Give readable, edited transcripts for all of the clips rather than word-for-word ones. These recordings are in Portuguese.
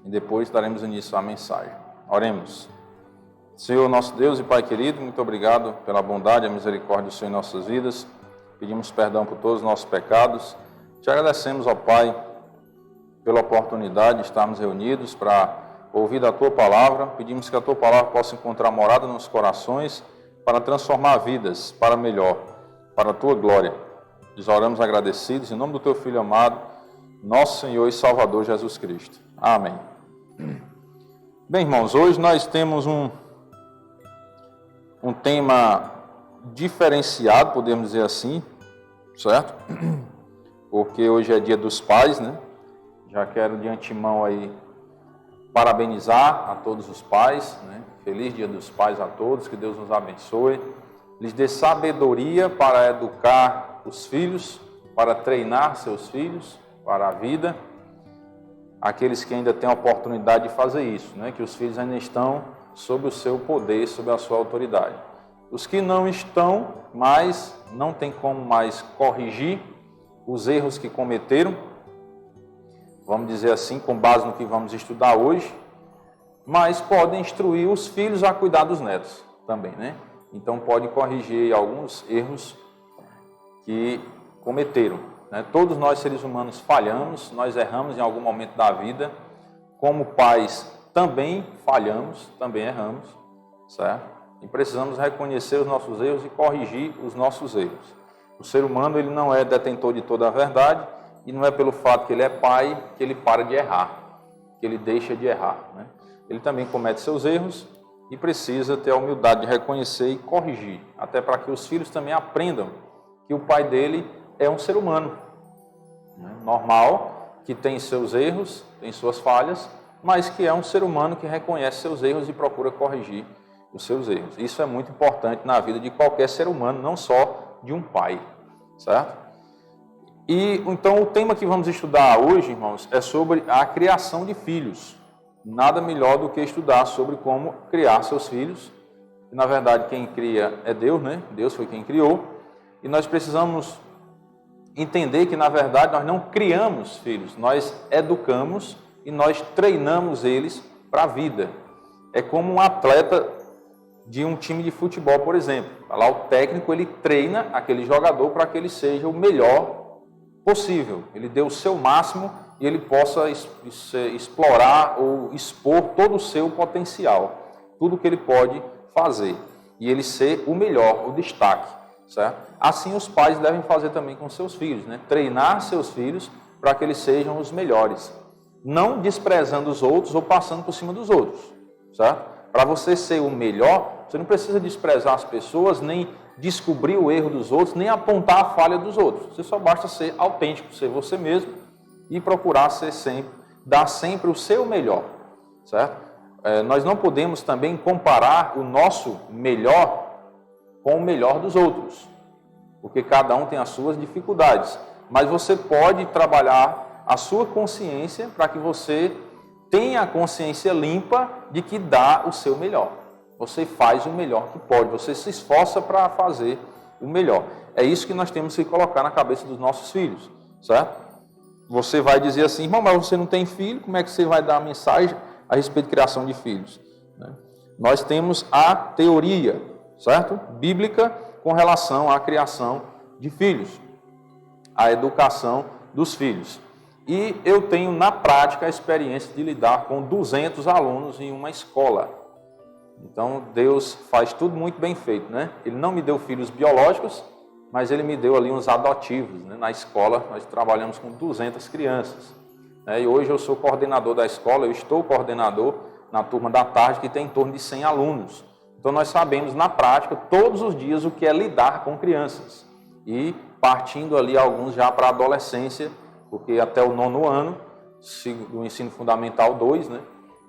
e depois daremos início à mensagem. Oremos. Senhor, nosso Deus e Pai querido, muito obrigado pela bondade e a misericórdia do Senhor em nossas vidas. Pedimos perdão por todos os nossos pecados. Te agradecemos, ó Pai, pela oportunidade de estarmos reunidos para ouvir da Tua Palavra. Pedimos que a Tua Palavra possa encontrar morada nos corações para transformar vidas para melhor, para a Tua glória. Nós oramos agradecidos em nome do Teu Filho amado, nosso Senhor e Salvador Jesus Cristo. Amém. Bem, irmãos, hoje nós temos um tema diferenciado, podemos dizer assim, certo? Porque hoje é dia dos pais, né? Já quero de antemão aí parabenizar a todos os pais, né? Feliz dia dos pais a todos, que Deus nos abençoe, lhes dê sabedoria para educar os filhos, para treinar seus filhos para a vida, aqueles que ainda têm a oportunidade de fazer isso, né? Que os filhos ainda estão sob o seu poder, sob a sua autoridade. Os que não estão, mas não tem como mais corrigir os erros que cometeram, vamos dizer assim, com base no que vamos estudar hoje, mas podem instruir os filhos a cuidar dos netos também, né? Então podem corrigir alguns erros que cometeram, né? Todos nós seres humanos falhamos, nós erramos em algum momento da vida, como pais também falhamos, também erramos, certo? E precisamos reconhecer os nossos erros e corrigir os nossos erros. O ser humano, ele não é detentor de toda a verdade, e não é pelo fato que ele é pai que ele para de errar, que ele deixa de errar, né? Ele também comete seus erros e precisa ter a humildade de reconhecer e corrigir, até para que os filhos também aprendam que o pai dele é um ser humano, né? Normal, que tem seus erros, tem suas falhas, mas que é um ser humano que reconhece seus erros e procura corrigir os seus erros. Isso é muito importante na vida de qualquer ser humano, não só de um pai, certo? E então o tema que vamos estudar hoje, irmãos, é sobre a criação de filhos. Nada melhor do que estudar sobre como criar seus filhos. E, na verdade, quem cria é Deus, né? Deus foi quem criou. E nós precisamos entender que, na verdade, nós não criamos filhos, nós educamos e nós treinamos eles para a vida. É como um atleta de um time de futebol, por exemplo. Lá o técnico, ele treina aquele jogador para que ele seja o melhor possível. Ele dê o seu máximo e ele possa explorar ou expor todo o seu potencial, tudo que ele pode fazer, e ele ser o melhor, o destaque, certo? Assim os pais devem fazer também com seus filhos, né? Treinar seus filhos para que eles sejam os melhores, não desprezando os outros ou passando por cima dos outros, certo? Para você ser o melhor, você não precisa desprezar as pessoas, nem descobrir o erro dos outros, nem apontar a falha dos outros. Você só basta ser autêntico, ser você mesmo e procurar ser sempre, dar sempre o seu melhor, certo? Nós não podemos também comparar o nosso melhor com o melhor dos outros, porque cada um tem as suas dificuldades, mas você pode trabalhar a sua consciência para que você tenha a consciência limpa de que dá o seu melhor. Você faz o melhor que pode, você se esforça para fazer o melhor. É isso que nós temos que colocar na cabeça dos nossos filhos, certo? Você vai dizer assim, irmão, mas você não tem filho, como é que você vai dar a mensagem a respeito de criação de filhos? Nós temos a teoria, certo? Bíblica com relação à criação de filhos, a educação dos filhos. E eu tenho na prática a experiência de lidar com 200 alunos em uma escola. Então Deus faz tudo muito bem feito, né? Ele não me deu filhos biológicos, mas Ele me deu ali uns adotivos, né? Na escola nós trabalhamos com 200 crianças, né? E hoje eu sou coordenador da escola, eu estou coordenador na turma da tarde que tem em torno de 100 alunos. Então nós sabemos na prática todos os dias o que é lidar com crianças. E partindo ali alguns já para a adolescência, porque até o 9º ano, do ensino fundamental 2, né?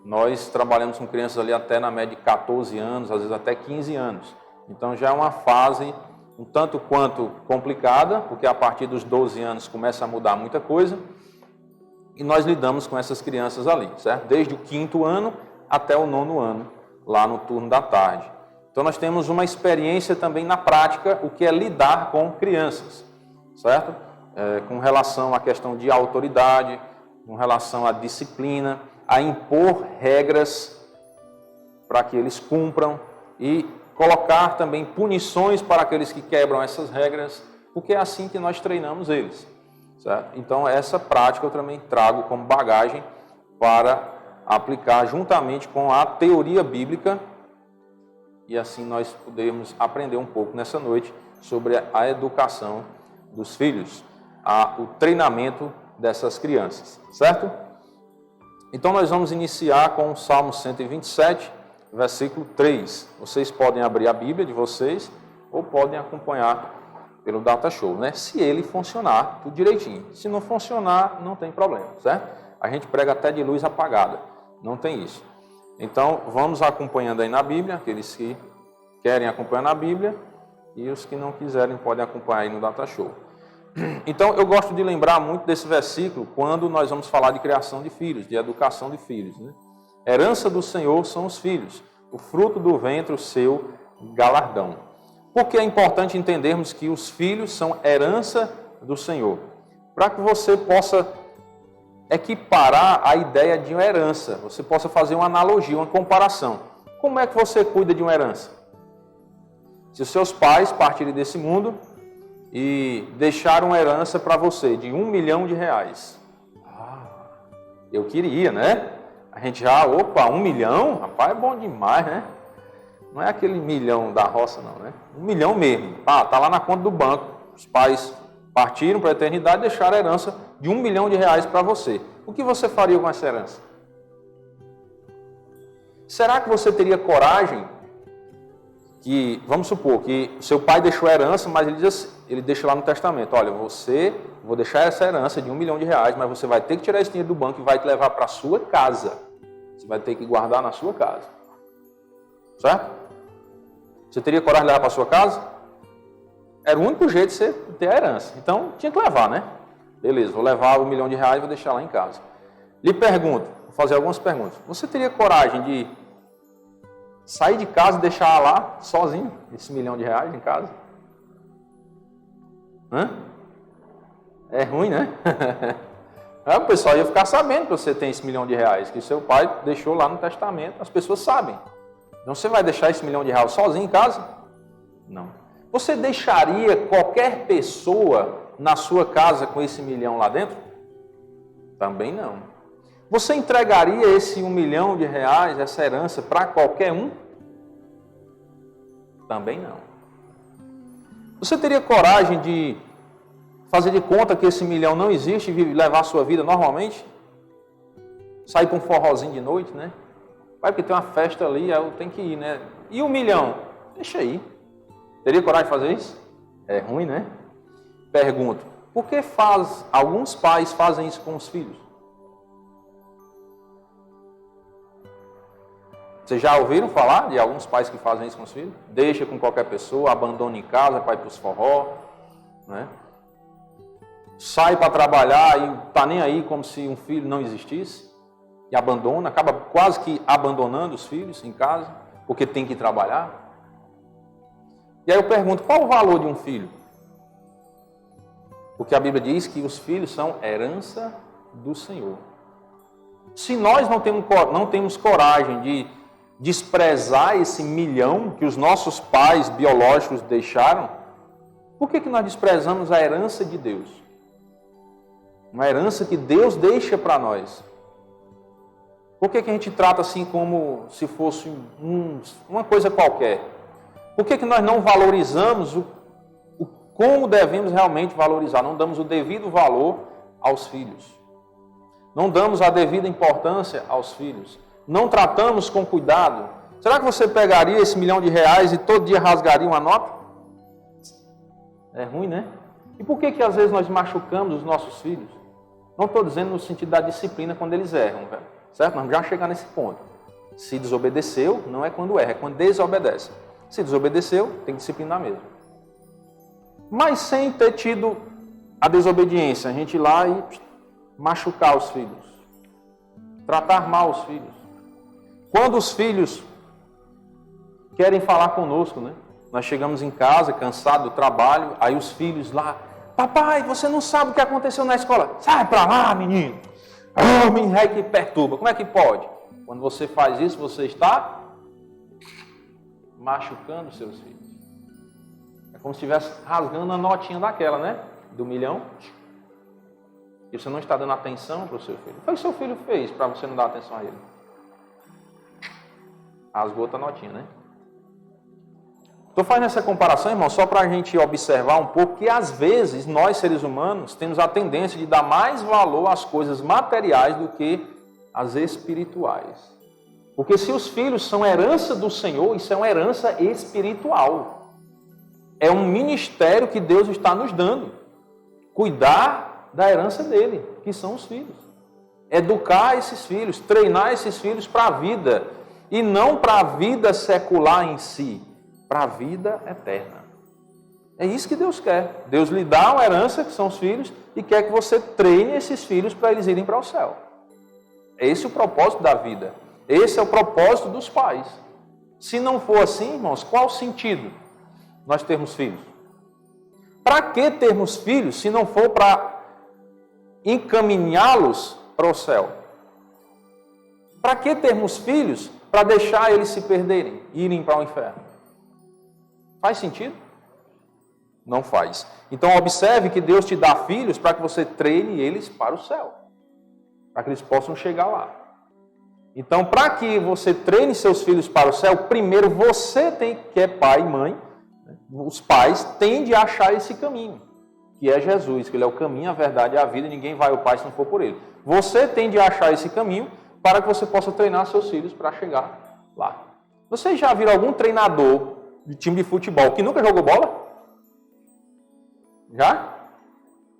Nós trabalhamos com crianças ali até na média de 14 anos, às vezes até 15 anos. Então já é uma fase um tanto quanto complicada, porque a partir dos 12 anos começa a mudar muita coisa, e nós lidamos com essas crianças ali, certo? Desde o 5º ano até o 9º ano, lá no turno da tarde. Então nós temos uma experiência também na prática, o que é lidar com crianças, certo? Com relação à questão de autoridade, com relação à disciplina, a impor regras para que eles cumpram e colocar também punições para aqueles que quebram essas regras, porque é assim que nós treinamos eles. Certo? Então, essa prática eu também trago como bagagem para aplicar juntamente com a teoria bíblica e assim nós podemos aprender um pouco nessa noite sobre a educação dos filhos, o treinamento dessas crianças, certo? Então, nós vamos iniciar com o Salmo 127, versículo 3. Vocês podem abrir a Bíblia de vocês ou podem acompanhar pelo Data Show, né? Se ele funcionar, tudo direitinho. Se não funcionar, não tem problema, certo? A gente prega até de luz apagada, não tem isso. Então, vamos acompanhando aí na Bíblia, aqueles que querem acompanhar na Bíblia e os que não quiserem podem acompanhar aí no Data Show. Então, eu gosto de lembrar muito desse versículo quando nós vamos falar de criação de filhos, de educação de filhos, né? Herança do Senhor são os filhos, o fruto do ventre, o seu galardão. Porque é importante entendermos que os filhos são herança do Senhor. Para que você possa equiparar a ideia de uma herança, você possa fazer uma analogia, uma comparação. Como é que você cuida de uma herança? Se os seus pais partirem desse mundo e deixaram uma herança para você de R$1 milhão. Eu queria, né? A gente já, R$1 milhão? Rapaz, é bom demais, né? Não é aquele milhão da roça, não, né? R$1 milhão mesmo. Tá lá na conta do banco. Os pais partiram para a eternidade e deixaram a herança de R$1 milhão para você. O que você faria com essa herança? Será que você teria coragem que, vamos supor, que seu pai deixou a herança, mas ele deixa lá no testamento, olha, vou deixar essa herança de R$1 milhão, mas você vai ter que tirar esse dinheiro do banco e vai te levar para a sua casa. Você vai ter que guardar na sua casa. Certo? Você teria coragem de levar para a sua casa? Era o único jeito de você ter a herança. Então, tinha que levar, né? Beleza, vou levar R$1 milhão e vou deixar lá em casa. Lhe pergunto, vou fazer algumas perguntas. Você teria coragem de sair de casa e deixar lá, sozinho, esse R$1 milhão em casa? É ruim, né? O pessoal ia ficar sabendo que você tem esse R$1 milhão, que seu pai deixou lá no testamento, as pessoas sabem. Então, você vai deixar esse R$1 milhão sozinho em casa? Não. Você deixaria qualquer pessoa na sua casa com esse R$1 milhão lá dentro? Também não. Você entregaria esse R$1 milhão, essa herança, para qualquer um? Também não. Você teria coragem de fazer de conta que esse R$1 milhão não existe e levar a sua vida normalmente? Sair para um forrozinho de noite, né? Vai porque tem uma festa ali, eu tenho que ir, né? E R$1 milhão? Deixa aí. Teria coragem de fazer isso? É ruim, né? Pergunto, por que alguns pais fazem isso com os filhos? Vocês já ouviram falar de alguns pais que fazem isso com os filhos? Deixa com qualquer pessoa, abandona em casa, vai para os forró, né? Sai para trabalhar e está nem aí como se um filho não existisse. E abandona, acaba quase que abandonando os filhos em casa, porque tem que trabalhar. E aí eu pergunto, qual o valor de um filho? Porque a Bíblia diz que os filhos são herança do Senhor. Se nós não temos coragem de desprezar esse R$1 milhão que os nossos pais biológicos deixaram, por que nós desprezamos a herança de Deus? Uma herança que Deus deixa para nós. Por que a gente trata assim como se fosse uma coisa qualquer? Por que nós não valorizamos como devemos realmente valorizar? Não damos o devido valor aos filhos. Não damos a devida importância aos filhos. Não tratamos com cuidado. Será que você pegaria esse R$1 milhão e todo dia rasgaria uma nota? É ruim, né? E por que às vezes nós machucamos os nossos filhos? Não estou dizendo no sentido da disciplina quando eles erram, velho. Certo? Nós vamos já chegar nesse ponto. Se desobedeceu, não é quando erra, é quando desobedece. Se desobedeceu, tem que disciplinar mesmo. Mas sem ter tido a desobediência, a gente ir lá e machucar os filhos. Tratar mal os filhos. Quando os filhos querem falar conosco, né? Nós chegamos em casa, cansados do trabalho, aí os filhos lá, papai, você não sabe o que aconteceu na escola. Sai pra lá, menino. me irrita e perturba. Como é que pode? Quando você faz isso, você está machucando seus filhos. É como se estivesse rasgando a notinha daquela, né? Do 1 milhão. E você não está dando atenção para o seu filho. O que o seu filho fez para você não dar atenção a ele? Rasgou outra notinha, né? Estou fazendo essa comparação, irmão, só para a gente observar um pouco que às vezes nós, seres humanos, temos a tendência de dar mais valor às coisas materiais do que às espirituais. Porque se os filhos são herança do Senhor, isso é uma herança espiritual. É um ministério que Deus está nos dando. Cuidar da herança dele, que são os filhos. Educar esses filhos, treinar esses filhos para a vida. E não para a vida secular em si, para a vida eterna. É isso que Deus quer. Deus lhe dá uma herança, que são os filhos, e quer que você treine esses filhos para eles irem para o céu. Esse é o propósito da vida. Esse é o propósito dos pais. Se não for assim, irmãos, qual o sentido nós termos filhos? Para que termos filhos se não for para encaminhá-los para o céu? Para que termos filhos para deixar eles se perderem e irem para o inferno? Faz sentido? Não faz. Então observe que Deus te dá filhos para que você treine eles para o céu. Para que eles possam chegar lá. Então, para que você treine seus filhos para o céu, primeiro você tem, que é pai e mãe, né? Os pais têm de achar esse caminho, que é Jesus, que Ele é o caminho, a verdade e a vida, e ninguém vai ao Pai se não for por Ele. Você tem de achar esse caminho para que você possa treinar seus filhos para chegar lá. Vocês já viram algum treinador de time de futebol que nunca jogou bola? Já?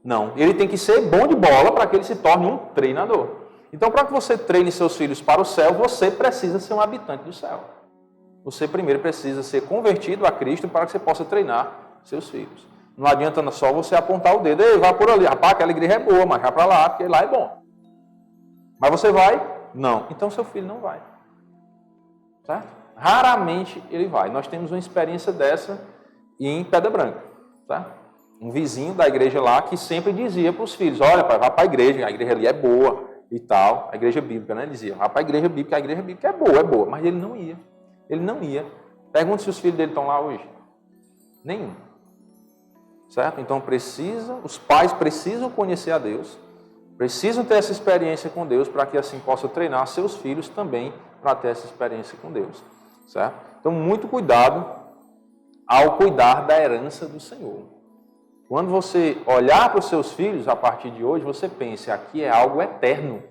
Não. Ele tem que ser bom de bola para que ele se torne um treinador. Então, para que você treine seus filhos para o céu, você precisa ser um habitante do céu. Você primeiro precisa ser convertido a Cristo para que você possa treinar seus filhos. Não adianta só você apontar o dedo. Ei, vai por ali. Rapaz, aquela igreja é boa, mas vai para lá, porque lá é bom. Mas você vai? Não. Então, seu filho não vai. Certo? Raramente ele vai. Nós temos uma experiência dessa em Pedra Branca. Certo? Um vizinho da igreja lá que sempre dizia para os filhos, olha, pai, vai para a igreja ali é boa e tal. A igreja bíblica, né? Ele dizia, vai para a igreja bíblica é boa. Mas ele não ia. Ele não ia. Pergunta se os filhos dele estão lá hoje. Nenhum. Certo? Então os pais precisam conhecer a Deus, precisam ter essa experiência com Deus para que assim possam treinar seus filhos também para ter essa experiência com Deus. Certo? Então, muito cuidado ao cuidar da herança do Senhor. Quando você olhar para os seus filhos, a partir de hoje, você pense, aqui é algo eterno.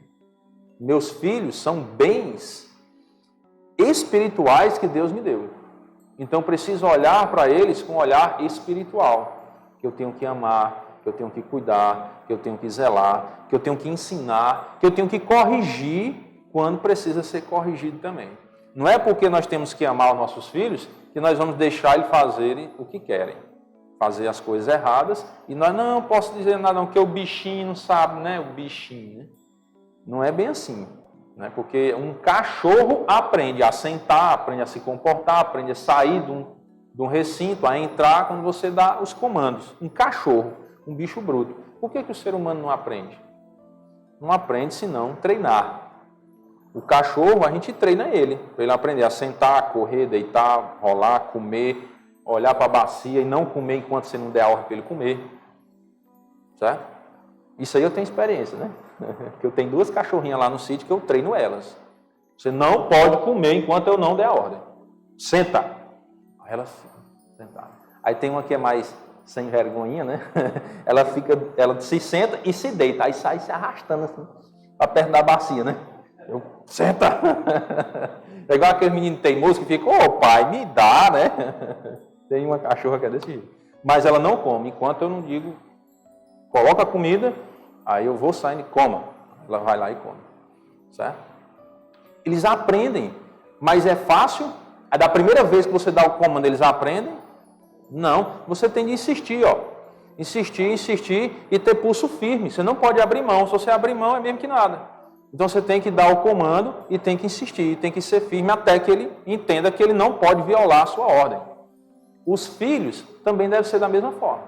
Meus filhos são bens espirituais que Deus me deu. Então, preciso olhar para eles com um olhar espiritual. Que eu tenho que amar, que eu tenho que cuidar, que eu tenho que zelar, que eu tenho que ensinar, que eu tenho que corrigir quando precisa ser corrigido também. Não é porque nós temos que amar os nossos filhos que nós vamos deixar eles fazerem o que querem. Fazer as coisas erradas, e nós não posso dizer nada não, que o bichinho não sabe, né? O bichinho, né? Não é bem assim, né? Porque um cachorro aprende a sentar, aprende a se comportar, aprende a sair de um recinto, a entrar quando você dá os comandos. Um cachorro, um bicho bruto. Por que o ser humano não aprende? Não aprende senão treinar. O cachorro, a gente treina ele, para ele aprender a sentar, correr, deitar, rolar, comer, olhar para a bacia e não comer enquanto você não der a ordem para ele comer. Certo? Isso aí eu tenho experiência, né? Porque eu tenho 2 cachorrinhas lá no sítio que eu treino elas. Você não pode comer enquanto eu não der a ordem. Senta. Aí elas sentaram. Aí tem uma que é mais sem vergonhinha, né? Ela se senta e se deita. Aí sai se arrastando assim, para perto da bacia, né? Senta. É igual aquele menino teimoso que fica, ô pai, me dá, né? Tem uma cachorra que é desse jeito. Mas ela não come, enquanto eu não digo, coloca a comida, aí eu vou saindo e coma. Ela vai lá e come. Certo? Eles aprendem, mas é fácil? É da primeira vez que você dá o comando, eles aprendem? Não, você tem de insistir, ó. Insistir e ter pulso firme. Você não pode abrir mão, se você abrir mão é mesmo que nada. Então você tem que dar o comando e tem que insistir, tem que ser firme até que ele entenda que ele não pode violar a sua ordem. Os filhos também devem ser da mesma forma.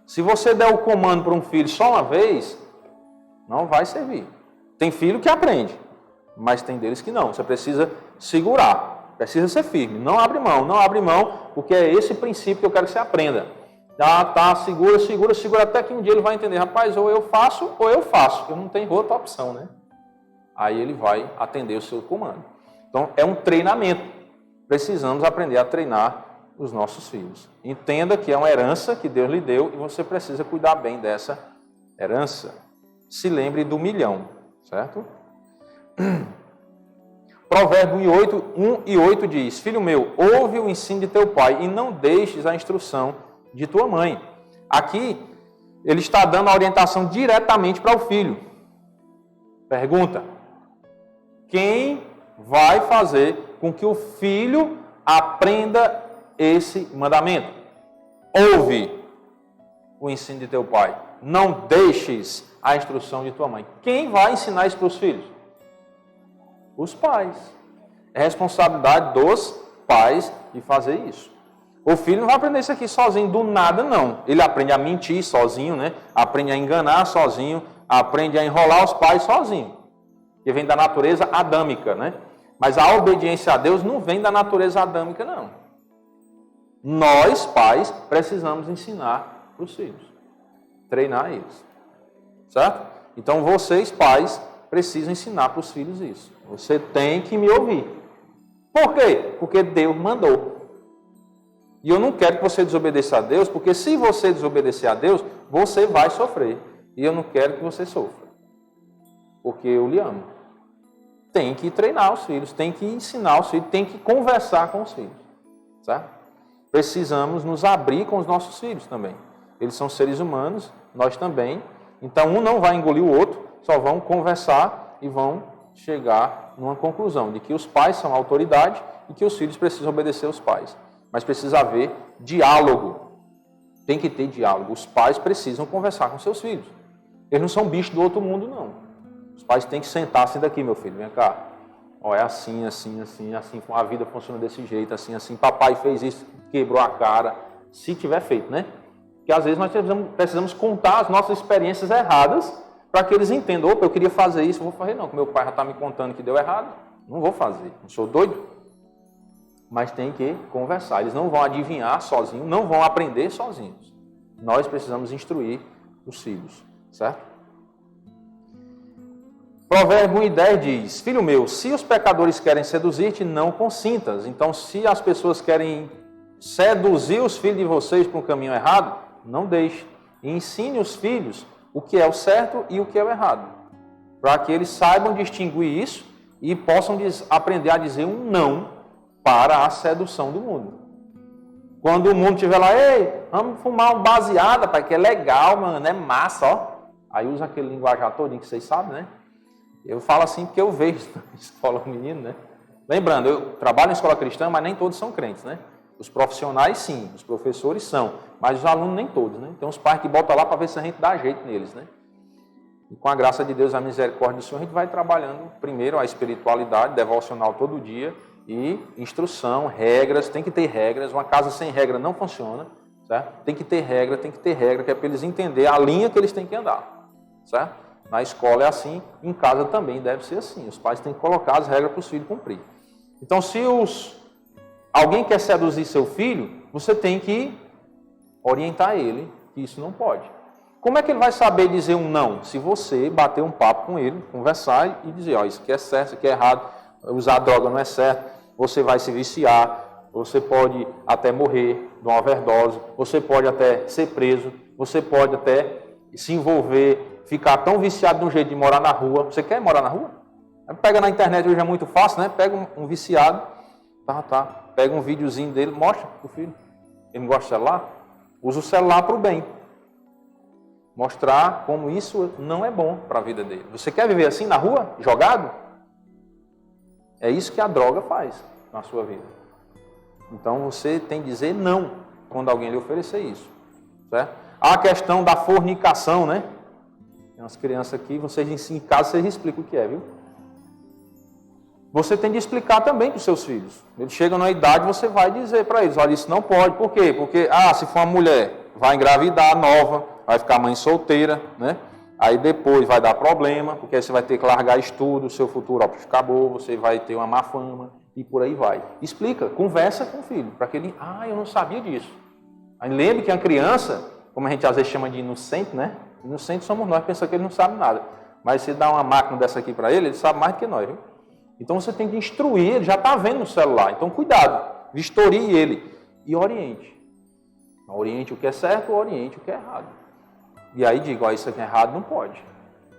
Se você der o comando para um filho só uma vez, não vai servir. Tem filho que aprende, mas tem deles que não. Você precisa segurar, precisa ser firme. Não abre mão, porque é esse princípio que eu quero que você aprenda. Segura, até que um dia ele vai entender, rapaz, ou eu faço, eu não tenho outra opção, né? Aí ele vai atender o seu comando. Então, é um treinamento. Precisamos aprender a treinar os nossos filhos. Entenda que é uma herança que Deus lhe deu e você precisa cuidar bem dessa herança. Se lembre do milhão, certo? Provérbio 1:8 diz, filho meu, ouve o ensino de teu pai e não deixes a instrução de tua mãe. Aqui, ele está dando a orientação diretamente para o filho. Pergunta, quem vai fazer com que o filho aprenda esse mandamento? Ouve o ensino de teu pai. Não deixes a instrução de tua mãe. Quem vai ensinar isso para os filhos? Os pais. É responsabilidade dos pais de fazer isso. O filho não vai aprender isso aqui sozinho, do nada não. Ele aprende a mentir sozinho, né? Aprende a enganar sozinho, aprende a enrolar os pais sozinho. Que vem da natureza adâmica, né? Mas a obediência a Deus não vem da natureza adâmica, não. Nós, pais, precisamos ensinar para os filhos. Treinar eles. Certo? Então, vocês, pais, precisam ensinar para os filhos isso. Você tem que me ouvir. Por quê? Porque Deus mandou. E eu não quero que você desobedeça a Deus, porque se você desobedecer a Deus, você vai sofrer. E eu não quero que você sofra. Porque eu lhe amo. Tem que treinar os filhos, tem que ensinar os filhos, tem que conversar com os filhos. Certo? Precisamos nos abrir com os nossos filhos também. Eles são seres humanos, nós também. Então, um não vai engolir o outro, só vão conversar e vão chegar numa conclusão de que os pais são a autoridade e que os filhos precisam obedecer aos pais. Mas precisa haver diálogo. Tem que ter diálogo. Os pais precisam conversar com seus filhos. Eles não são bichos do outro mundo, não. Os pais têm que sentar assim daqui, meu filho, vem cá. Ó, é assim, a vida funciona desse jeito, assim. Papai fez isso, quebrou a cara. Se tiver feito, né? Porque às vezes nós precisamos contar as nossas experiências erradas para que eles entendam. Opa, eu queria fazer isso, não vou fazer não, que meu pai já está me contando que deu errado. Não vou fazer, não sou doido. Mas tem que conversar. Eles não vão adivinhar sozinhos, não vão aprender sozinhos. Nós precisamos instruir os filhos, certo? Provérbio 1:10 diz, filho meu, se os pecadores querem seduzir-te, não consintas. Então, se as pessoas querem seduzir os filhos de vocês para um caminho errado, não deixe. E ensine os filhos o que é o certo e o que é o errado. Para que eles saibam distinguir isso e possam aprender a dizer um não para a sedução do mundo. Quando o mundo estiver lá, ei, vamos fumar um baseado, pai, que é legal, mano, é massa, ó. Aí usa aquele linguajar todinho que vocês sabem, né? Eu falo assim porque eu vejo na escola o menino, né? Lembrando, eu trabalho em escola cristã, mas nem todos são crentes, né? Os profissionais sim, os professores são, mas os alunos nem todos, né? Tem uns pais que botam lá para ver se a gente dá jeito neles, né? E com a graça de Deus, a misericórdia do Senhor, a gente vai trabalhando primeiro a espiritualidade, devocional todo dia, e instrução, regras, tem que ter regras. Uma casa sem regra não funciona, certo? Tem que ter regra, que é para eles entenderem a linha que eles têm que andar, certo? Na escola é assim, em casa também deve ser assim. Os pais têm que colocar as regras para os filhos cumprir. Então, se alguém quer seduzir seu filho, você tem que orientar ele que isso não pode. Como é que ele vai saber dizer um não? Se você bater um papo com ele, conversar e dizer, ó, isso aqui é certo, isso aqui é errado, usar droga não é certo, você vai se viciar, você pode até morrer de uma overdose, você pode até ser preso, você pode até se envolver, ficar tão viciado de um jeito de morar na rua. Você quer morar na rua? Pega na internet, hoje é muito fácil, né? Pega um viciado, pega um videozinho dele, mostra pro filho. Ele não gosta de celular? Usa o celular para o bem. Mostrar como isso não é bom para a vida dele. Você quer viver assim na rua, jogado? É isso que a droga faz na sua vida. Então você tem que dizer não quando alguém lhe oferecer isso. Certo? A questão da fornicação, né? Tem umas crianças aqui, vocês em casa vocês explicam o que é, viu? Você tem de explicar também para os seus filhos. Eles chegam na idade, você vai dizer para eles, olha, isso não pode. Por quê? Porque, se for uma mulher, vai engravidar nova, vai ficar mãe solteira, né? Aí depois vai dar problema, porque aí você vai ter que largar estudo, seu futuro acabou, você vai ter uma má fama e por aí vai. Explica, conversa com o filho, para que ele, eu não sabia disso. Aí lembre que a criança, como a gente às vezes chama de inocente, né? Inocente somos nós, pensa que ele não sabe nada. Mas se dá uma máquina dessa aqui para ele sabe mais do que nós, viu? Então você tem que instruir, ele já está vendo no celular. Então cuidado, vistorie ele e oriente. Oriente o que é certo, oriente o que é errado. E aí digo, isso aqui é errado, não pode.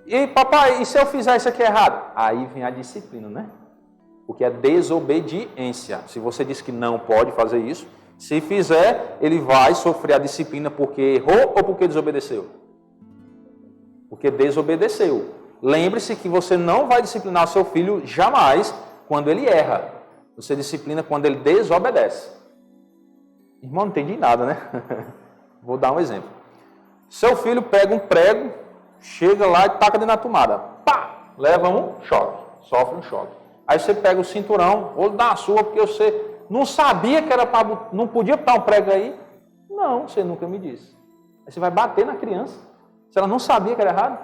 E papai, e se eu fizer isso aqui errado? Aí vem a disciplina, né? Porque é desobediência. Se você diz que não pode fazer isso, se fizer, ele vai sofrer a disciplina porque errou ou porque desobedeceu? Porque desobedeceu. Lembre-se que você não vai disciplinar o seu filho jamais quando ele erra. Você disciplina quando ele desobedece. Irmão, não entendi nada, né? Vou dar um exemplo. Seu filho pega um prego, chega lá e taca dentro da tomada. Pá! Leva um choque. Sofre um choque. Aí você pega o cinturão, ou dá uma surra, porque você não sabia que era para... Não podia botar um prego aí? Não, você nunca me disse. Aí você vai bater na criança. Se ela não sabia que era errado?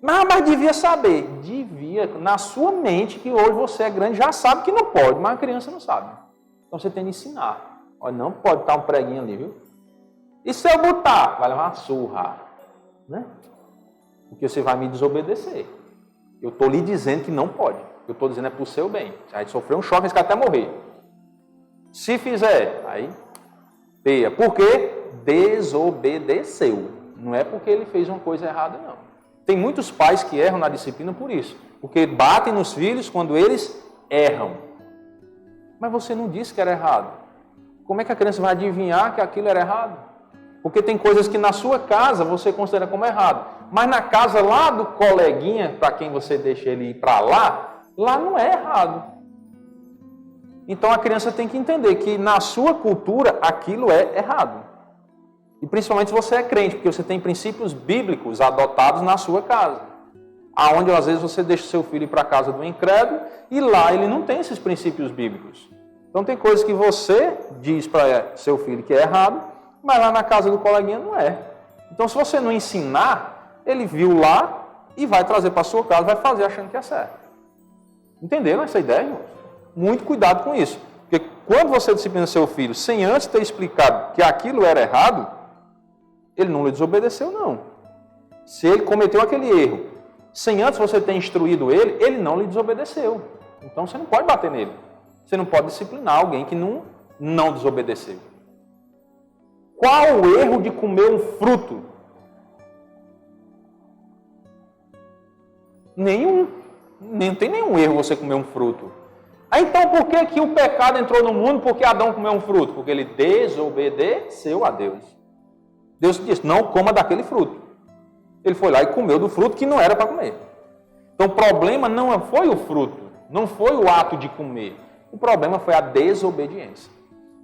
Mas devia saber. Devia. Na sua mente, que hoje você é grande, já sabe que não pode, mas a criança não sabe. Então você tem que ensinar. Olha, não pode estar um preguinho ali, viu? E se eu botar? Vai levar uma surra. Né? Porque você vai me desobedecer. Eu estou lhe dizendo que não pode. Eu estou dizendo é para o seu bem. Você vai sofrer um choque, esse cara até morrer. Se fizer, aí, peia. Por quê? Desobedeceu. Não é porque ele fez uma coisa errada, não. Tem muitos pais que erram na disciplina por isso. Porque batem nos filhos quando eles erram. Mas você não disse que era errado. Como é que a criança vai adivinhar que aquilo era errado? Porque tem coisas que na sua casa você considera como errado. Mas na casa lá do coleguinha, para quem você deixa ele ir para lá não é errado. Então a criança tem que entender que na sua cultura aquilo é errado. E principalmente se você é crente, porque você tem princípios bíblicos adotados na sua casa. Aonde às vezes você deixa seu filho ir para a casa do incrédulo e lá ele não tem esses princípios bíblicos. Então tem coisas que você diz para seu filho que é errado, mas lá na casa do coleguinha não é. Então se você não ensinar, ele viu lá e vai trazer para a sua casa, vai fazer achando que é certo. Entenderam essa ideia, irmãos? Muito cuidado com isso. Porque quando você disciplina seu filho sem antes ter explicado que aquilo era errado, ele não lhe desobedeceu, não. Se ele cometeu aquele erro, sem antes você ter instruído ele, ele não lhe desobedeceu. Então você não pode bater nele. Você não pode disciplinar alguém que não desobedeceu. Qual o erro de comer um fruto? Nenhum. Não tem nenhum erro você comer um fruto. Então por que o pecado entrou no mundo? Porque Adão comeu um fruto? Porque ele desobedeceu a Deus. Deus disse, não coma daquele fruto. Ele foi lá e comeu do fruto que não era para comer. Então o problema não foi o fruto, não foi o ato de comer. O problema foi a desobediência.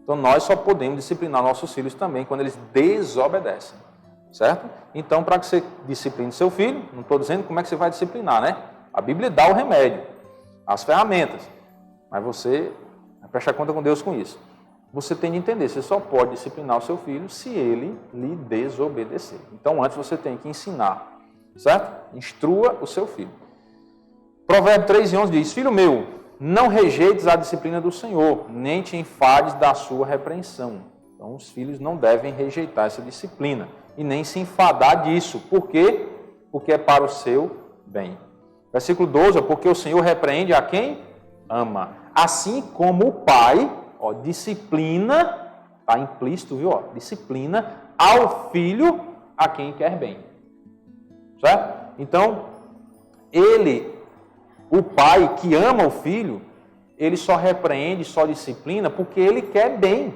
Então nós só podemos disciplinar nossos filhos também quando eles desobedecem. Certo? Então para que você discipline seu filho, não estou dizendo como é que você vai disciplinar, né? A Bíblia dá o remédio, as ferramentas. Mas você vai prestar conta com Deus com isso. Você tem de entender, você só pode disciplinar o seu filho se ele lhe desobedecer. Então antes você tem que ensinar, certo? Instrua o seu filho. Provérbios 3:11 diz, filho meu, não rejeites a disciplina do Senhor, nem te enfades da sua repreensão. Então os filhos não devem rejeitar essa disciplina e nem se enfadar disso. Por quê? Porque é para o seu bem. Versículo 12, porque o Senhor repreende a quem ama. Assim como o pai, disciplina, está implícito, viu? Disciplina ao filho a quem quer bem. Certo? Então, o pai que ama o filho, ele só repreende, só disciplina, porque ele quer bem.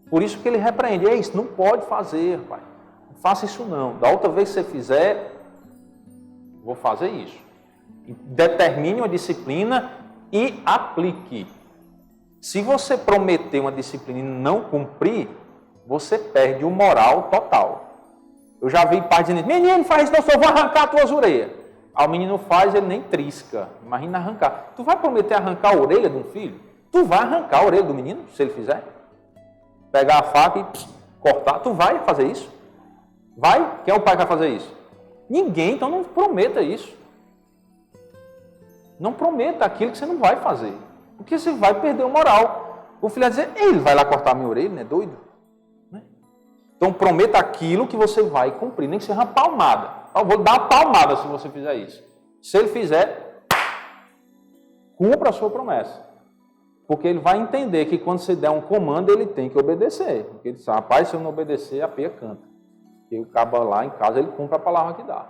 Por isso que ele repreende. É isso, não pode fazer, pai. Não faça isso não. Da outra vez que você fizer, vou fazer isso. Determine uma disciplina e aplique. Se você prometer uma disciplina e não cumprir, você perde o moral total. Eu já vi pai dizendo, menino, faz isso, não, eu vou arrancar as tuas orelhas. Aí o menino faz, ele nem trisca. Imagina arrancar. Tu vai prometer arrancar a orelha de um filho? Tu vai arrancar a orelha do menino, se ele fizer? Pegar a faca e cortar, tu vai fazer isso? Vai? Quem é o pai que vai fazer isso? Ninguém, então não prometa isso. Não prometa aquilo que você não vai fazer. Porque você vai perder o moral. O filho vai dizer, ele vai lá cortar minha orelha, não é doido? Né? Então prometa aquilo que você vai cumprir, nem que seja uma palmada. Eu vou dar uma palmada se você fizer isso. Se ele fizer, cumpra a sua promessa. Porque ele vai entender que quando você der um comando, ele tem que obedecer. Porque ele diz, rapaz, se eu não obedecer, a peia canta. E o cabo lá em casa, ele cumpre a palavra que dá.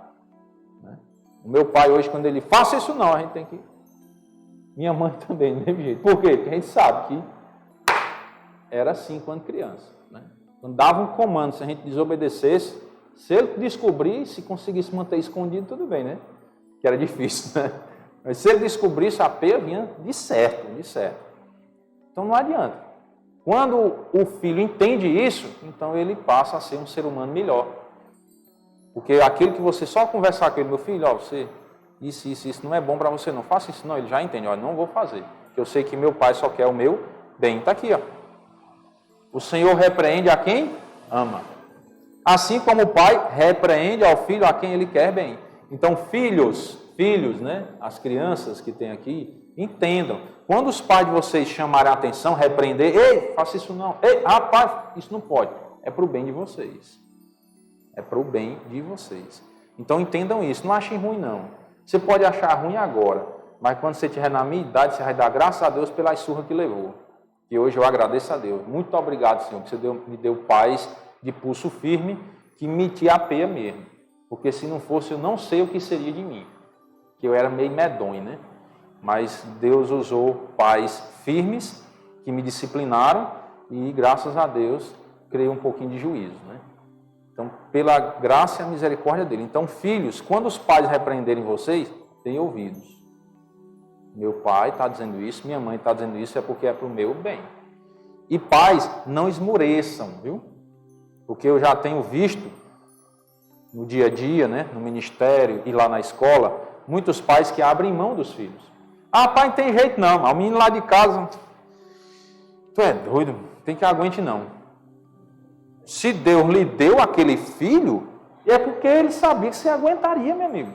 Né? O meu pai hoje, quando ele faça isso não, a gente tem que... Minha mãe também, do mesmo jeito. Por quê? Porque a gente sabe que era assim quando criança. Né? Quando dava um comando, se a gente desobedecesse, se ele descobrisse, se conseguisse manter escondido, tudo bem, né? Que era difícil, né? Mas se ele descobrisse, a peia vinha de certo, de certo. Então não adianta. Quando o filho entende isso, então ele passa a ser um ser humano melhor. Porque aquilo que você só conversar com ele, meu filho, ó, você, isso não é bom para você, não faça isso não, ele já entende, ó, não vou fazer. Eu sei que meu pai só quer o meu bem. Está aqui, ó. O Senhor repreende a quem ama. Assim como o pai repreende ao filho a quem ele quer bem. Então, filhos, né, as crianças que tem aqui, entendam. Quando os pais de vocês chamarem a atenção, repreender, ei, faça isso não. Ei, rapaz, isso não pode. É para o bem de vocês. É para o bem de vocês. Então, entendam isso. Não achem ruim, não. Você pode achar ruim agora, mas quando você estiver na minha idade, você vai dar graças a Deus pela surra que levou. E hoje eu agradeço a Deus. Muito obrigado, Senhor, que você me deu paz de pulso firme, que metia a peia mesmo. Porque se não fosse, eu não sei o que seria de mim. Que eu era meio medonho, né? Mas Deus usou pais firmes, que me disciplinaram, e graças a Deus, criei um pouquinho de juízo, né? Então, pela graça e a misericórdia dele. Então, filhos, quando os pais repreenderem vocês, tenham ouvidos. Meu pai está dizendo isso, minha mãe está dizendo isso, é porque é para o meu bem. E pais, não esmoreçam, viu? Porque eu já tenho visto no dia a dia, né, no ministério e lá na escola, muitos pais que abrem mão dos filhos. Ah, pai, não tem jeito não, o menino lá de casa, tu é doido, tem que aguente não. Se Deus lhe deu aquele filho, é porque ele sabia que você aguentaria, meu amigo.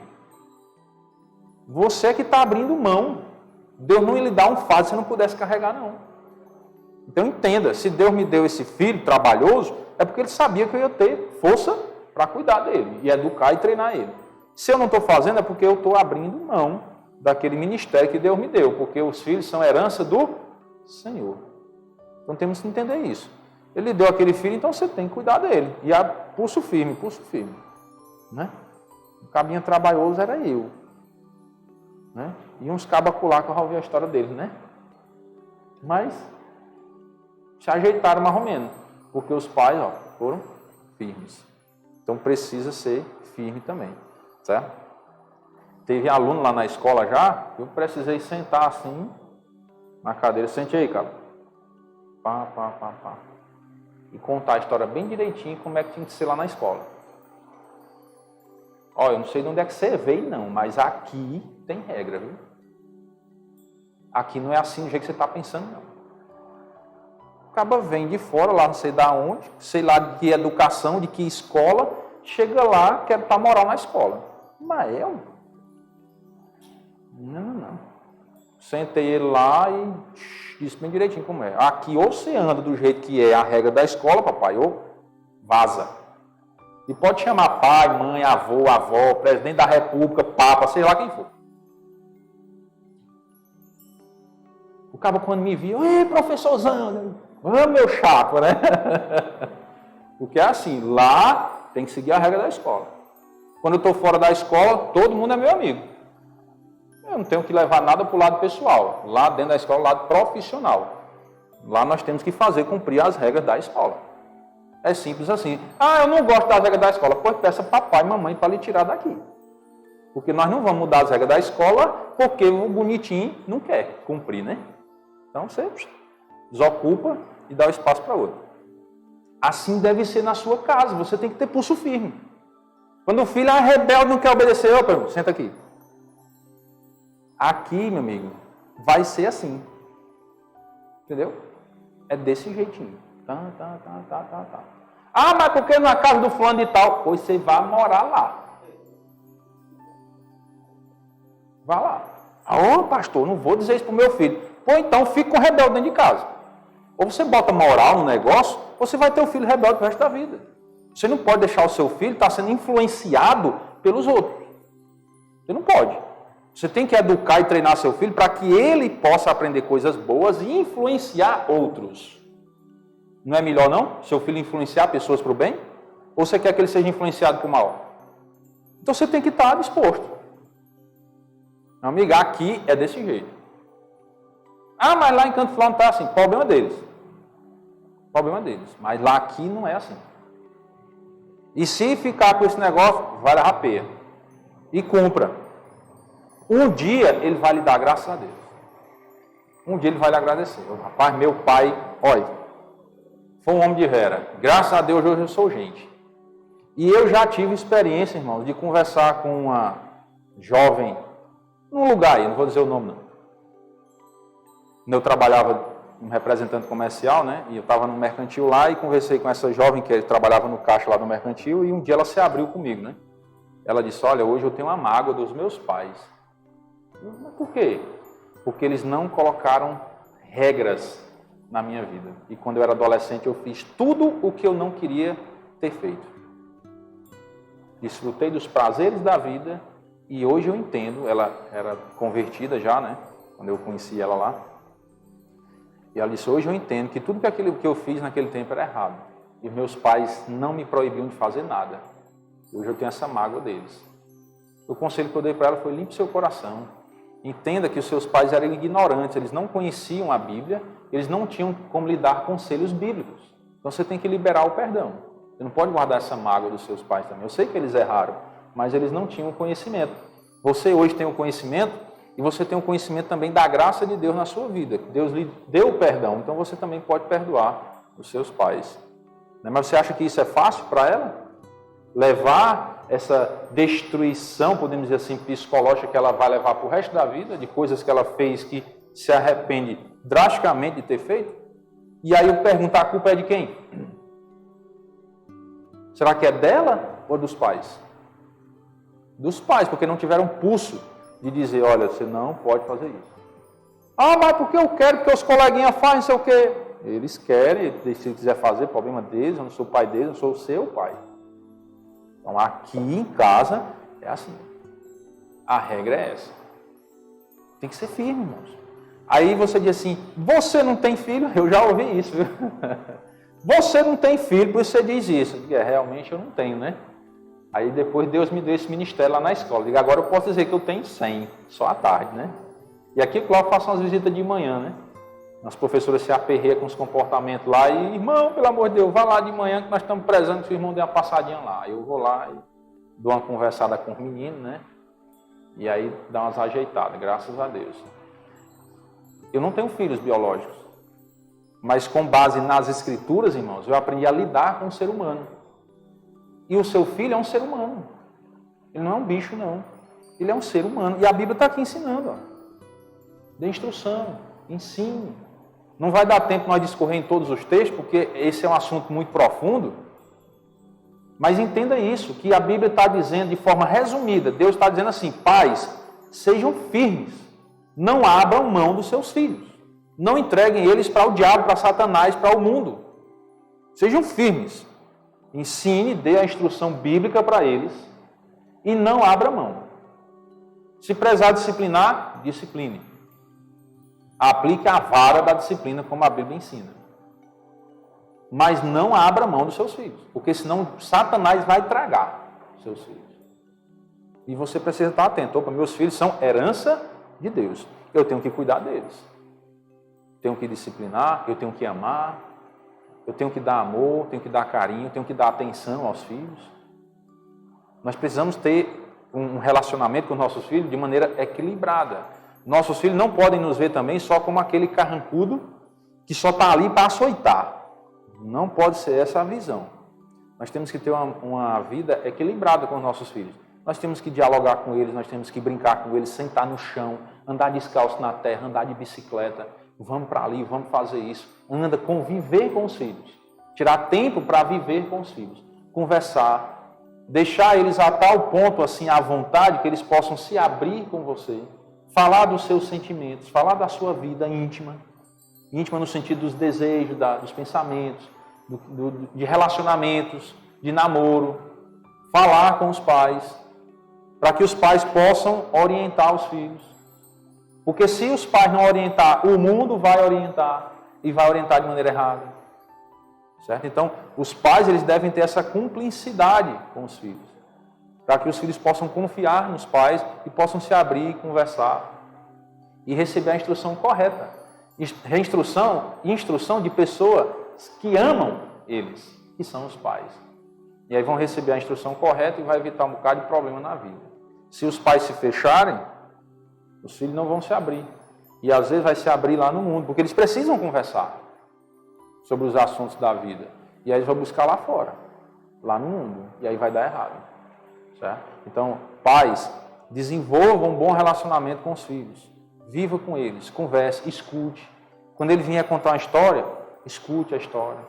Você que está abrindo mão. Deus não ia lhe dar um fardo se você não pudesse carregar, não. Então entenda, se Deus me deu esse filho trabalhoso, é porque ele sabia que eu ia ter força para cuidar dele, e educar e treinar ele. Se eu não estou fazendo, é porque eu estou abrindo mão daquele ministério que Deus me deu, porque os filhos são herança do Senhor. Então temos que entender isso. Ele deu aquele filho, então você tem que cuidar dele. E a pulso firme. Né? O cabinho trabalhoso era eu. Né? E uns cabos acolá que eu já ouvi a história dele, né? Mas se ajeitaram mais ou menos. Porque os pais, ó, foram firmes. Então precisa ser firme também. Certo? Teve aluno lá na escola já, eu precisei sentar assim na cadeira. Sente aí, cara. Pá. E contar a história bem direitinho como é que tinha que ser lá na escola. Ó, eu não sei de onde é que você veio não, mas aqui tem regra, viu? Aqui não é assim do jeito que você está pensando, não. O cabo vem de fora, lá não sei de onde, sei lá de que educação, de que escola, chega lá, quer estar moral na escola. Mas eu? Não. Sentei ele lá e disse bem direitinho como é. Aqui ou você anda do jeito que é a regra da escola, papai, ou vaza. E pode chamar pai, mãe, avô, avó, presidente da república, papa, sei lá quem for. O cabo quando me viu, ei, professorzão, meu chato, né? Porque é assim, lá tem que seguir a regra da escola. Quando eu estou fora da escola, todo mundo é meu amigo. Eu não tenho que levar nada para o lado pessoal. Lá dentro da escola, lado profissional. Lá nós temos que cumprir as regras da escola. É simples assim. Ah, eu não gosto das regras da escola. Pois peça papai e mamãe para lhe tirar daqui. Porque nós não vamos mudar as regras da escola porque o bonitinho não quer cumprir, né? Então você desocupa e dá o espaço para outro. Assim deve ser na sua casa. Você tem que ter pulso firme. Quando o filho é rebelde, não quer obedecer, opa, senta aqui. Aqui, meu amigo, vai ser assim. Entendeu? É desse jeitinho. Tá. Ah, mas por que na casa do fulano de tal? Pois você vai morar lá. Vá lá. Ô, pastor, não vou dizer isso para o meu filho. Pô, então fica com rebelde dentro de casa. Ou você bota moral no negócio, ou você vai ter o filho rebelde pro resto da vida. Você não pode deixar o seu filho estar sendo influenciado pelos outros. Você não pode. Você tem que educar e treinar seu filho para que ele possa aprender coisas boas e influenciar outros. Não é melhor, não? Seu filho influenciar pessoas para o bem? Ou você quer que ele seja influenciado para o mal? Então você tem que estar disposto. Meu amigo, aqui é desse jeito. Ah, mas lá em Canto Fulano está assim. Problema deles. Problema deles. Mas lá aqui não é assim. E se ficar com esse negócio, vai levar peia. E cumpra. Um dia ele vai lhe dar graças a Deus. Um dia ele vai lhe agradecer. Rapaz, meu pai, olha, foi um homem de vera. Graças a Deus hoje eu sou gente. E eu já tive experiência, irmãos, de conversar com uma jovem, num lugar aí, não vou dizer o nome não. Eu trabalhava como representante comercial, né? E eu estava no mercantil lá e conversei com essa jovem que trabalhava no caixa lá do mercantil e um dia ela se abriu comigo, né? Ela disse, olha, hoje eu tenho uma mágoa dos meus pais. Mas por quê? Porque eles não colocaram regras na minha vida. E quando eu era adolescente eu fiz tudo o que eu não queria ter feito. Desfrutei dos prazeres da vida e hoje eu entendo, ela era convertida já, né? Quando eu conheci ela lá. E ela disse, hoje eu entendo que tudo aquilo que eu fiz naquele tempo era errado. E meus pais não me proibiam de fazer nada. Hoje eu tenho essa mágoa deles. O conselho que eu dei para ela foi, limpe seu coração. Entenda que os seus pais eram ignorantes, eles não conheciam a Bíblia, eles não tinham como lidar com conselhos bíblicos. Então você tem que liberar o perdão. Você não pode guardar essa mágoa dos seus pais também. Eu sei que eles erraram, mas eles não tinham o conhecimento. Você hoje tem o conhecimento e você tem o conhecimento também da graça de Deus na sua vida. Deus lhe deu o perdão, então você também pode perdoar os seus pais. Mas você acha que isso é fácil para ela? Levar essa destruição, podemos dizer assim, psicológica que ela vai levar para o resto da vida, de coisas que ela fez que se arrepende drasticamente de ter feito? E aí eu pergunto, a culpa é de quem? Será que é dela ou dos pais? Dos pais, porque não tiveram pulso de dizer, olha, você não pode fazer isso. Ah, mas porque eu quero, porque os coleguinhas fazem, não sei o quê. Eles querem, se quiser fazer, problema deles, eu não sou o pai deles, eu sou o seu pai. Então aqui em casa é assim. A regra é essa. Tem que ser firme, irmãos. Aí você diz assim, você não tem filho? Eu já ouvi isso, viu? Você não tem filho, por isso você diz isso. Eu digo, realmente eu não tenho, né? Aí depois Deus me deu esse ministério lá na escola. Eu digo, agora eu posso dizer que eu tenho 100, só à tarde, né? E aqui, claro, eu faço umas visitas de manhã, né? As professoras se aperreiam com os comportamentos lá e, irmão, pelo amor de Deus, vá lá de manhã que nós estamos prezando que o irmão dê uma passadinha lá. Eu vou lá e dou uma conversada com os meninos, né? E aí dá umas ajeitadas, graças a Deus. Eu não tenho filhos biológicos, mas com base nas escrituras, irmãos, eu aprendi a lidar com o ser humano. E o seu filho é um ser humano. Ele não é um bicho, não. Ele é um ser humano. E a Bíblia está aqui ensinando, ó. Dê instrução, ensine. Não vai dar tempo nós discorrer em todos os textos, porque esse é um assunto muito profundo. Mas entenda isso, que a Bíblia está dizendo de forma resumida. Deus está dizendo assim, pais, sejam firmes. Não abram mão dos seus filhos. Não entreguem eles para o diabo, para Satanás, para o mundo. Sejam firmes. Ensine, dê a instrução bíblica para eles e não abra mão. Se precisar disciplinar, discipline. Aplique a vara da disciplina como a Bíblia ensina. Mas não abra mão dos seus filhos, porque senão Satanás vai tragar seus filhos. E você precisa estar atento. Opa, meus filhos são herança de Deus. Eu tenho que cuidar deles. Tenho que disciplinar, eu tenho que amar, eu tenho que dar amor, tenho que dar carinho, tenho que dar atenção aos filhos. Nós precisamos ter um relacionamento com os nossos filhos de maneira equilibrada. Nossos filhos não podem nos ver também só como aquele carrancudo que só está ali para açoitar. Não pode ser essa a visão. Nós temos que ter uma vida equilibrada com os nossos filhos. Nós temos que dialogar com eles, nós temos que brincar com eles, sentar no chão, andar descalço na terra, andar de bicicleta. Vamos para ali, vamos fazer isso. Anda, conviver com os filhos. Tirar tempo para viver com os filhos. Conversar. Deixar eles a tal ponto, assim, à vontade, que eles possam se abrir com você. falar dos seus sentimentos, falar da sua vida íntima, íntima no sentido dos desejos, dos pensamentos, de relacionamentos, de namoro, falar com os pais, para que os pais possam orientar os filhos. Porque se os pais não orientar, o mundo vai orientar e vai orientar de maneira errada. Certo? Então, os pais eles devem ter essa cumplicidade com os filhos, para que os filhos possam confiar nos pais e possam se abrir, conversar e receber a instrução correta. Instrução de pessoas que amam eles, que são os pais. E aí vão receber a instrução correta e vai evitar um bocado de problema na vida. Se os pais se fecharem, os filhos não vão se abrir. E às vezes vai se abrir lá no mundo, porque eles precisam conversar sobre os assuntos da vida. E aí eles vão buscar lá fora, lá no mundo. E aí vai dar errado. Certo? Então, pais, desenvolvam um bom relacionamento com os filhos. Viva com eles, converse, escute. Quando ele vier contar uma história, escute a história.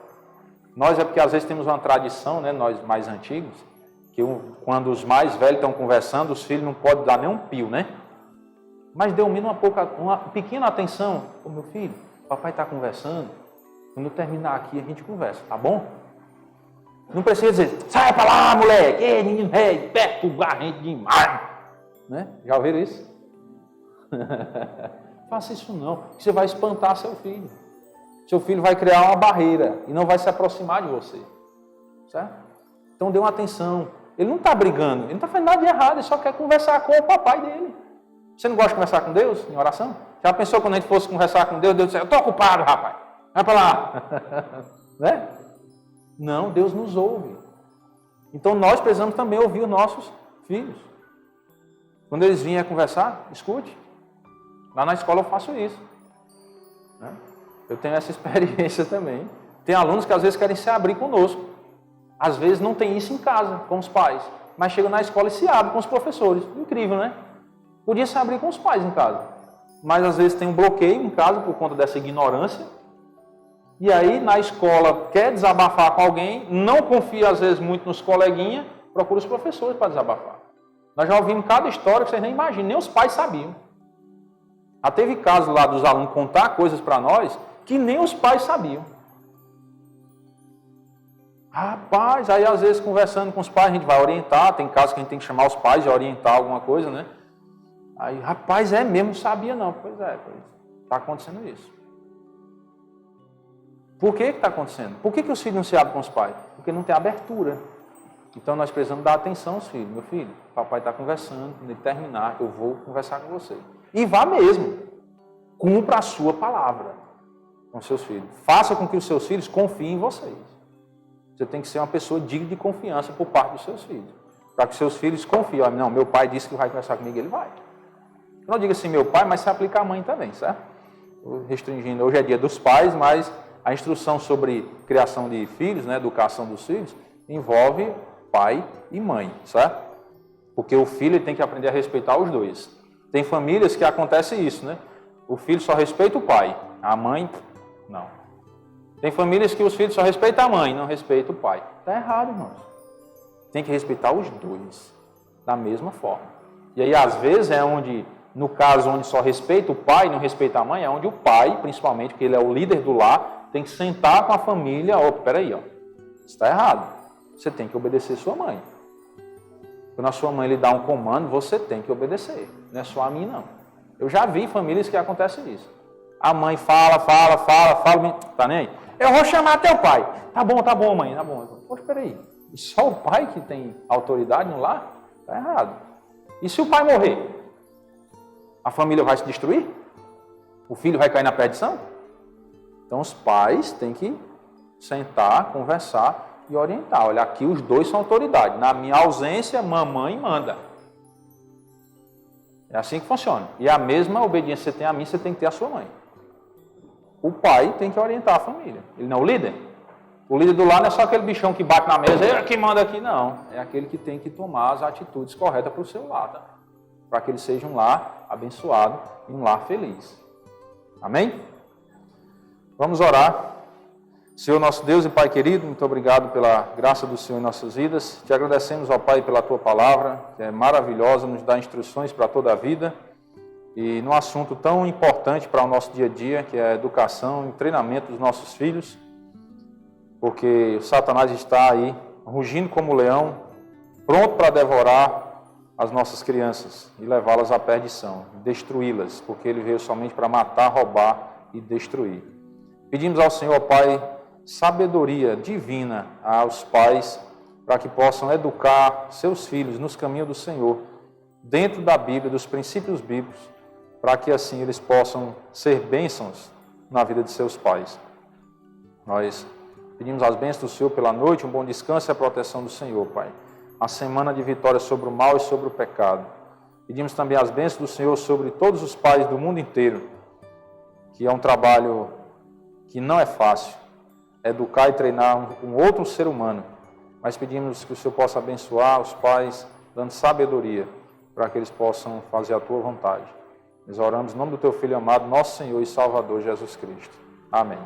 Nós é porque às vezes temos uma tradição, né, nós mais antigos, que quando os mais velhos estão conversando, os filhos não podem dar nem um pio, né? Mas dê uma pequena atenção. Ô, meu filho, papai está conversando. Quando eu terminar aqui, a gente conversa, tá bom? Não precisa dizer, sai pra lá, moleque, ei, menino velho, perturbar demais. Né? Já ouviram isso? Faça isso não, você vai espantar seu filho. Seu filho vai criar uma barreira e não vai se aproximar de você. Certo? Então dê uma atenção. Ele não está brigando, ele não está fazendo nada de errado, ele só quer conversar com o papai dele. Você não gosta de conversar com Deus em oração? Já pensou quando a gente fosse conversar com Deus, Deus disse, eu estou ocupado, rapaz. Vai para lá. Né? Não, Deus nos ouve. Então nós precisamos também ouvir os nossos filhos. Quando eles vierem conversar, escute. Lá na escola eu faço isso. Né? Eu tenho essa experiência também. Tem alunos que às vezes querem se abrir conosco. Às vezes não tem isso em casa, com os pais. Mas chegam na escola e se abrem com os professores. Incrível, né? Podia se abrir com os pais em casa. Mas às vezes tem um bloqueio em casa por conta dessa ignorância. E aí na escola quer desabafar com alguém, não confia às vezes muito nos coleguinhas, procura os professores para desabafar. Nós já ouvimos cada história que vocês nem imaginam, nem os pais sabiam. Já teve casos lá dos alunos contar coisas para nós que nem os pais sabiam. Rapaz, aí às vezes conversando com os pais a gente vai orientar, tem casos que a gente tem que chamar os pais e orientar alguma coisa, né? Aí, rapaz, é mesmo, não sabia não. Pois está acontecendo isso. Por que está acontecendo? Por que os filhos não se abrem com os pais? Porque não tem abertura. Então nós precisamos dar atenção aos filhos. Meu filho, papai está conversando, quando ele terminar, eu vou conversar com você. E vá mesmo. Cumpra a sua palavra com seus filhos. Faça com que os seus filhos confiem em vocês. Você tem que ser uma pessoa digna de confiança por parte dos seus filhos. Para que seus filhos confiem. Não, meu pai disse que vai conversar comigo, ele vai. Eu não digo assim meu pai, mas se aplica a mãe também, certo? Restringindo, hoje é dia dos pais, mas a instrução sobre criação de filhos, né, educação dos filhos, envolve pai e mãe, certo? Porque o filho ele tem que aprender a respeitar os dois. Tem famílias que acontece isso, né? O filho só respeita o pai, a mãe, não. Tem famílias que os filhos só respeitam a mãe, não respeitam o pai. Está errado, irmãos. Tem que respeitar os dois, da mesma forma. E aí, às vezes, é onde, no caso onde só respeita o pai e não respeita a mãe, é onde o pai, principalmente, porque ele é o líder do lar, tem que sentar com a família, peraí, está errado. Você tem que obedecer sua mãe. Quando a sua mãe lhe dá um comando, você tem que obedecer. Não é só a mim, não. Eu já vi famílias que acontece isso. A mãe fala, tá nem aí? Eu vou chamar teu pai. Tá bom, mãe, tá bom. Poxa, peraí. E só o pai que tem autoridade no lar? Tá errado. E se o pai morrer? A família vai se destruir? O filho vai cair na perdição? Então os pais têm que sentar, conversar e orientar. Olha, aqui os dois são autoridade. Na minha ausência, mamãe manda. É assim que funciona. E a mesma obediência que você tem a mim, você tem que ter a sua mãe. O pai tem que orientar a família. Ele não é o líder. O líder do lar não é só aquele bichão que bate na mesa, ele que manda aqui, não. É aquele que tem que tomar as atitudes corretas para o seu lar, tá? Para que ele seja um lar abençoado e um lar feliz. Amém? Vamos orar. Senhor nosso Deus e Pai querido, muito obrigado pela graça do Senhor em nossas vidas. Te agradecemos, ó Pai, pela Tua palavra, que é maravilhosa, nos dá instruções para toda a vida. e num assunto tão importante para o nosso dia a dia, que é a educação e treinamento dos nossos filhos, porque o Satanás está aí, rugindo como leão, pronto para devorar as nossas crianças e levá-las à perdição, destruí-las, porque ele veio somente para matar, roubar e destruir. Pedimos ao Senhor, Pai, sabedoria divina aos pais, para que possam educar seus filhos nos caminhos do Senhor, dentro da Bíblia, dos princípios bíblicos, para que assim eles possam ser bênçãos na vida de seus pais. Nós pedimos as bênçãos do Senhor pela noite, um bom descanso e a proteção do Senhor, Pai. A semana de vitória sobre o mal e sobre o pecado. Pedimos também as bênçãos do Senhor sobre todos os pais do mundo inteiro, que é um trabalho que não é fácil, educar e treinar um outro ser humano. Mas pedimos que o Senhor possa abençoar os pais, dando sabedoria, para que eles possam fazer a Tua vontade. Nós oramos em nome do Teu Filho amado, nosso Senhor e Salvador Jesus Cristo. Amém.